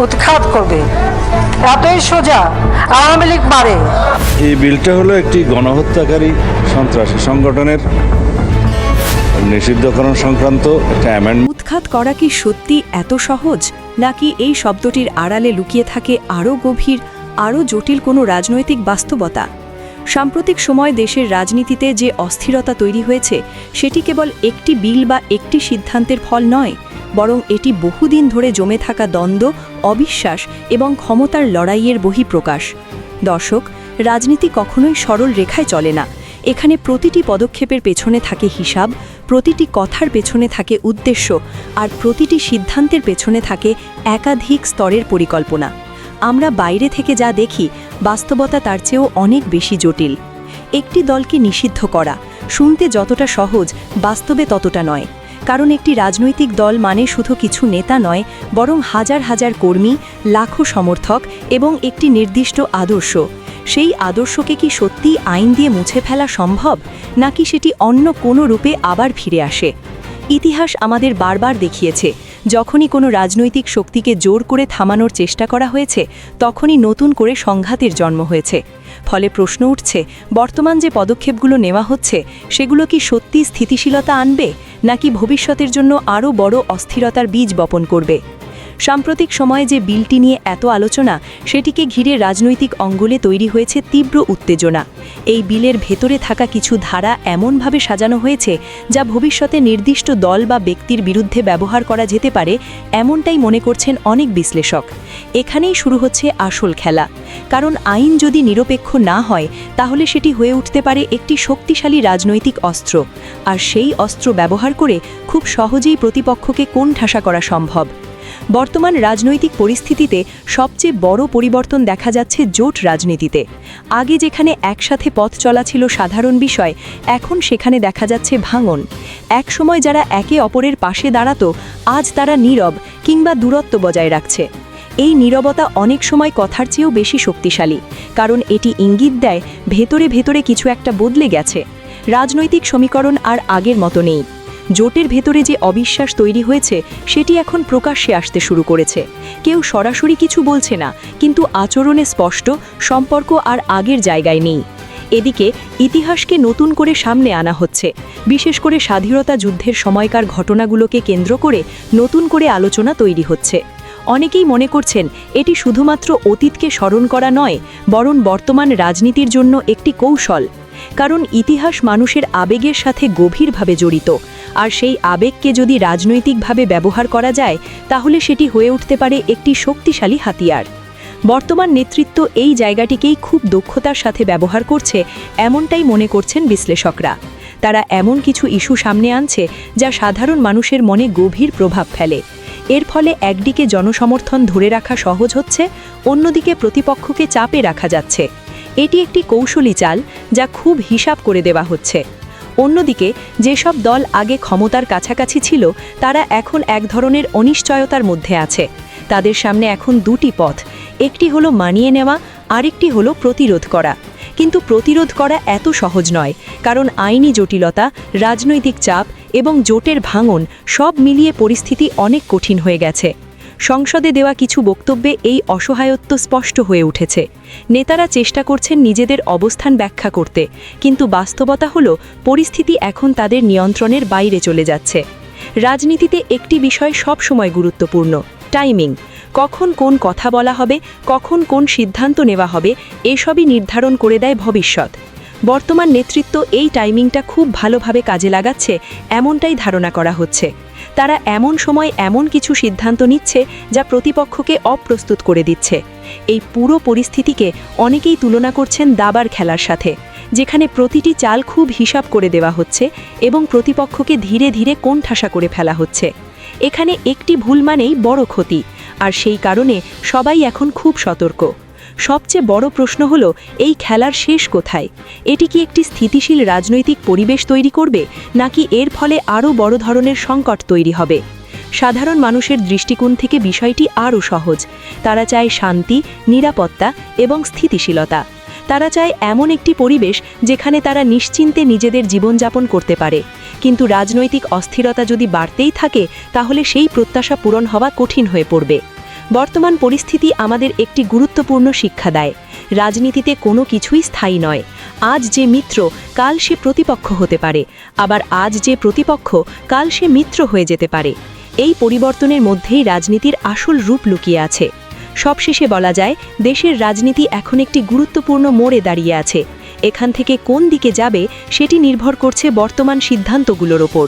উৎখাত করবে। এতই সোজা আওয়ামী লীগ মারে। এই বিলটা হলো একটি গণহত্যাকারী সন্ত্রাসী সংগঠনের নিষিদ্ধকরণ সংক্রান্ত একটা অ্যামেন্ডমেন্ট। উৎখাত করা কি সত্যি এত সহজ, নাকি এই শব্দটির আড়ালে লুকিয়ে থাকে আরও গভীর, আরও জটিল কোনো রাজনৈতিক বাস্তবতা? সাম্প্রতিক সময় দেশের রাজনীতিতে যে অস্থিরতা তৈরি হয়েছে সেটি কেবল একটি বিল বা একটি সিদ্ধান্তের ফল নয়, বরং এটি বহুদিন ধরে জমে থাকা দ্বন্দ্ব, অবিশ্বাস এবং ক্ষমতার লড়াইয়ের বহিঃপ্রকাশ। দর্শক, রাজনীতি কখনোই সরল রেখায় চলে না। এখানে প্রতিটি পদক্ষেপের পেছনে থাকে হিসাব, প্রতিটি কথার পেছনে থাকে উদ্দেশ্য, আর প্রতিটি সিদ্ধান্তের পেছনে থাকে একাধিক স্তরের পরিকল্পনা। আমরা বাইরে থেকে যা দেখি, বাস্তবতা তার চেয়েও অনেক বেশি জটিল। একটি দলকে নিষিদ্ধ করা শুনতে যতটা সহজ, বাস্তবে ততটা নয়। কারণ একটি রাজনৈতিক দল মানে শুধু কিছু নেতা নয়, বরং হাজার হাজার কর্মী, লাখো সমর্থক এবং একটি নির্দিষ্ট আদর্শ। সেই আদর্শকে কি সত্যিই আইন দিয়ে মুছে ফেলা সম্ভব, নাকি সেটি অন্য কোনো রূপে আবার ফিরে আসে? ইতিহাস আমাদের বারবার দেখিয়েছে, যখনই কোনো রাজনৈতিক শক্তিকে জোর করে থামানোর চেষ্টা করা হয়েছে, তখনই নতুন করে সংঘাতের জন্ম হয়েছে। ফলে প্রশ্ন উঠছে, বর্তমান যে পদক্ষেপগুলো নেওয়া হচ্ছে সেগুলো কি সত্যি স্থিতিশীলতা আনবে, নাকি ভবিষ্যতের জন্য আরও বড় অস্থিরতার বীজ বপন করবে? সাম্প্রতিক সময়ে যে বিলটি নিয়ে এত আলোচনা, সেটিকে ঘিরে রাজনৈতিক অঙ্গলে তৈরি হয়েছে তীব্র উত্তেজনা। এই বিলের ভেতরে থাকা কিছু ধারা এমনভাবে সাজানো হয়েছে যা ভবিষ্যতে নির্দিষ্ট দল বা ব্যক্তির বিরুদ্ধে ব্যবহার করা যেতে পারে, এমনটাই মনে করছেন অনেক বিশ্লেষক। এখানেই শুরু হচ্ছে আসল খেলা। কারণ আইন যদি নিরপেক্ষ না হয়, তাহলে সেটি হয়ে উঠতে পারে একটি শক্তিশালী রাজনৈতিক অস্ত্র, আর সেই অস্ত্র ব্যবহার করে খুব সহজেই প্রতিপক্ষকে কোণঠাসা করা সম্ভব। বর্তমান রাজনৈতিক পরিস্থিতিতে সবচেয়ে বড় পরিবর্তন দেখা যাচ্ছে জোট রাজনীতিতে। আগে যেখানে একসাথে পথ চলা ছিল সাধারণ বিষয়, এখন সেখানে দেখা যাচ্ছে ভাঙন। একসময় যারা একে অপরের পাশে দাঁড়াতো, আজ তারা নীরব কিংবা দূরত্ব বজায় রাখছে। এই নীরবতা অনেক সময় কথার চেয়েও বেশি শক্তিশালী, কারণ এটি ইঙ্গিত দেয় ভেতরে ভেতরে কিছু একটা বদলে গেছে। রাজনৈতিক সমীকরণ আর আগের মতো নেই। জোটের ভেতরে যে অবিশ্বাস তৈরি হয়েছে, সেটি এখন প্রকাশ্যে আসতে শুরু করেছে। কেউ সরাসরি কিছু বলছে না, কিন্তু আচরণে স্পষ্ট, সম্পর্ক আর আগের জায়গায় নেই। এদিকে ইতিহাসকে নতুন করে সামনে আনা হচ্ছে, বিশেষ করে স্বাধীনতা যুদ্ধের সময়কার ঘটনাগুলোকে কেন্দ্র করে নতুন করে আলোচনা তৈরি হচ্ছে। অনেকেই মনে করছেন এটি শুধুমাত্র অতীতকে স্মরণ করা নয়, বরং বর্তমান রাজনীতির জন্য একটি কৌশল। কারণ ইতিহাস মানুষের আবেগের সাথে গভীরভাবে জড়িত, আর সেই আবেগকে যদি রাজনৈতিকভাবে ব্যবহার করা যায়, তাহলে সেটি হয়ে উঠতে পারে একটি শক্তিশালী হাতিয়ার। বর্তমান নেতৃত্ব এই জায়গাটিকেই খুব দক্ষতার সাথে ব্যবহার করছে, এমনটাই মনে করছেন বিশ্লেষকরা। তারা এমন কিছু ইস্যু সামনে আনছে যা সাধারণ মানুষের মনে গভীর প্রভাব ফেলে। এর ফলে একদিকে জনসমর্থন ধরে রাখা সহজ হচ্ছে, অন্যদিকে প্রতিপক্ষকে চাপে রাখা যাচ্ছে। এটি একটি কৌশলী চাল, যা খুব হিসাব করে দেওয়া হচ্ছে। অন্যদিকে যেসব দল আগে ক্ষমতার কাছাকাছি ছিল, তারা এখন এক ধরনের অনিশ্চয়তার মধ্যে আছে। তাদের সামনে এখন দুটি পথ, একটি হলো মানিয়ে নেওয়া, আরেকটি হলো প্রতিরোধ করা। কিন্তু প্রতিরোধ করা এত সহজ নয়, কারণ আইনি জটিলতা, রাজনৈতিক চাপ এবং জোটের ভাঙন সব মিলিয়ে পরিস্থিতি অনেক কঠিন হয়ে গেছে। সংসদে দেওয়া কিছু বক্তব্যে এই অসহায়ত্ব স্পষ্ট হয়ে উঠেছে। নেতারা চেষ্টা করছেন নিজেদের অবস্থান ব্যাখ্যা করতে, কিন্তু বাস্তবতা হলো পরিস্থিতি এখন তাদের নিয়ন্ত্রণের বাইরে চলে যাচ্ছে। রাজনীতিতে একটি বিষয় সবসময় গুরুত্বপূর্ণ, টাইমিং। কখন কোন কথা বলা হবে, কখন কোন সিদ্ধান্ত নেওয়া হবে, এসবই নির্ধারণ করে দেয় ভবিষ্যৎ। বর্তমান নেতৃত্ব এই টাইমিংটা খুব ভালোভাবে কাজে লাগাচ্ছে, এমনটাই ধারণা করা হচ্ছে। তারা এমন সময় এমন কিছু সিদ্ধান্ত নিচ্ছে যা প্রতিপক্ষকে অপ্রস্তুত করে দিচ্ছে। এই পুরো পরিস্থিতিকে অনেকেই তুলনা করছেন দাবার খেলার সাথে, যেখানে প্রতিটি চাল খুব হিসাব করে দেওয়া হচ্ছে এবং প্রতিপক্ষকে ধীরে ধীরে কোণঠাসা করে ফেলা হচ্ছে। এখানে একটি ভুল মানেই বড় ক্ষতি, আর সেই কারণে সবাই এখন খুব সতর্ক। সবচেয়ে বড় প্রশ্ন হলো, এই খেলার শেষ কোথায়? এটি কি একটি স্থিতিশীল রাজনৈতিক পরিবেশ তৈরি করবে, নাকি এর ফলে আরও বড় ধরনের সংকট তৈরি হবে? সাধারণ মানুষের দৃষ্টিকোণ থেকে বিষয়টি আরও সহজ। তারা চায় শান্তি, নিরাপত্তা এবং স্থিতিশীলতা। তারা চায় এমন একটি পরিবেশ যেখানে তারা নিশ্চিন্তে নিজেদের জীবনযাপন করতে পারে। কিন্তু রাজনৈতিক অস্থিরতা যদি বাড়তেই থাকে, তাহলে সেই প্রত্যাশা পূরণ হওয়া কঠিন হয়ে পড়বে। বর্তমান পরিস্থিতি আমাদের একটি গুরুত্বপূর্ণ শিক্ষা দেয়। রাজনীতিতে কোনো কিছুই স্থায়ী নয়। আজ যে মিত্র, কাল সে প্রতিপক্ষ হতে পারে, আবার আজ যে প্রতিপক্ষ, কাল সে মিত্র হয়ে যেতে পারে। এই পরিবর্তনের মধ্যেই রাজনীতির আসল রূপ লুকিয়ে আছে। সবশেষে বলা যায়, দেশের রাজনীতি এখন একটি গুরুত্বপূর্ণ মোড়ে দাঁড়িয়ে আছে। এখান থেকে কোন দিকে যাবে সেটি নির্ভর করছে বর্তমান সিদ্ধান্তগুলোর ওপর।